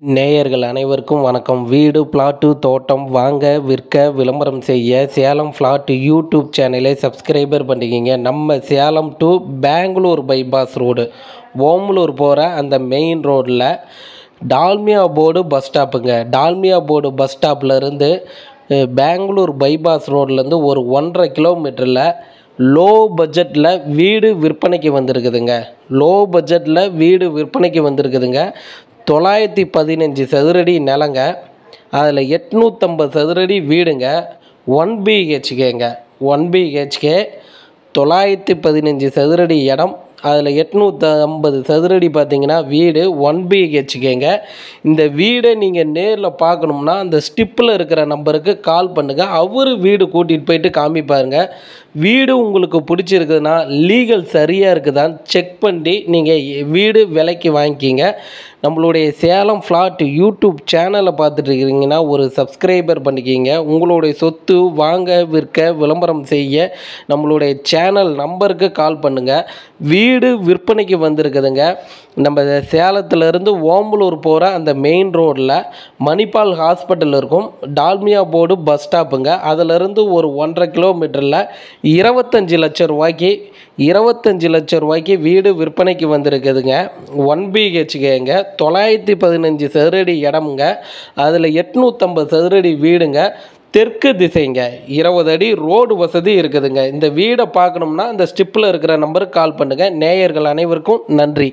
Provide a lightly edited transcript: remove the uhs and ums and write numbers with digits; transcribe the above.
நேயர்கள் அனைவருக்கும் வணக்கம். வீடு, பிளாட்டு, தோட்டம் வாங்க, விற்க, விளம்பரம் செய்ய சேலம் பிளாட் யூடியூப் சேனலை சப்ஸ்கிரைபர் பண்ணிக்கிங்க. நம்ம Salem to Bangalore bypass road, Omalur போகிற அந்த மெயின் ரோடில் டால்மியா போர்டு பஸ் ஸ்டாப்புங்க. டால்மியா போர்டு பஸ் ஸ்டாப்லேருந்து பெங்களூர் பைபாஸ் ரோட்லேருந்து ஒரு 1.5 கிலோமீட்டரில் லோ பட்ஜெட்டில் வீடு விற்பனைக்கு வந்திருக்குதுங்க. லோ பட்ஜெட்டில் வீடு விற்பனைக்கு வந்திருக்குதுங்க. 915 சதுரடி நிலங்க, அதில் 850 சதுரடி வீடுங்க. 1 BHKங்க. 1 BHK 915 சதுரடி இடம், அதில் 850 சதுரடி பார்த்திங்கன்னா வீடு. 1 BHKங்க. இந்த வீடை நீங்கள் நேரில் பார்க்கணும்னா அந்த ஸ்டிப்பில் இருக்கிற நம்பருக்கு கால் பண்ணுங்கள். அவர் வீடு கூட்டிகிட்டு போயிட்டு காமிப்பாருங்க. வீடு உங்களுக்கு பிடிச்சிருக்குதுன்னா, லீகல் சரியாக இருக்குதான்னு செக் பண்ணி நீங்கள் வீடு விலைக்கு வாங்கிக்கிங்க. நம்மளுடைய சேலம் ஃப்ளாட் யூடியூப் சேனலை பார்த்துட்டு இருக்கிறீங்கன்னா ஒரு சப்ஸ்கிரைபர் பண்ணிக்கிங்க. உங்களுடைய சொத்து வாங்க, விற்க, விளம்பரம் செய்ய நம்மளுடைய சேனல் நம்பருக்கு கால் பண்ணுங்கள். வீடு விற்பனைக்கு வந்திருக்குதுங்க. நம்ம சேலத்திலேருந்து ஓமலூர் போகிற அந்த மெயின் ரோடில் மணிப்பால் ஹாஸ்பிட்டல் இருக்கும். டால்மியா போர்டு பஸ் ஸ்டாப்புங்க. அதிலிருந்து ஒரு 1.5 கிலோமீட்டரில் 25 லட்ச ரூபாய்க்கு வீடு விற்பனைக்கு வந்திருக்குதுங்க. 1 BHKங்க. 915 சதுரடி இடமுங்க. அதில் 850 சதுரடி வீடுங்க. தெற்கு திசைங்க. 20 அடி ரோடு வசதி இருக்குதுங்க. இந்த வீடை பார்க்கணும்னா அந்த ஸ்டிப்பில் இருக்கிற நம்பருக்கு கால் பண்ணுங்கள். நேயர்கள் அனைவருக்கும் நன்றி.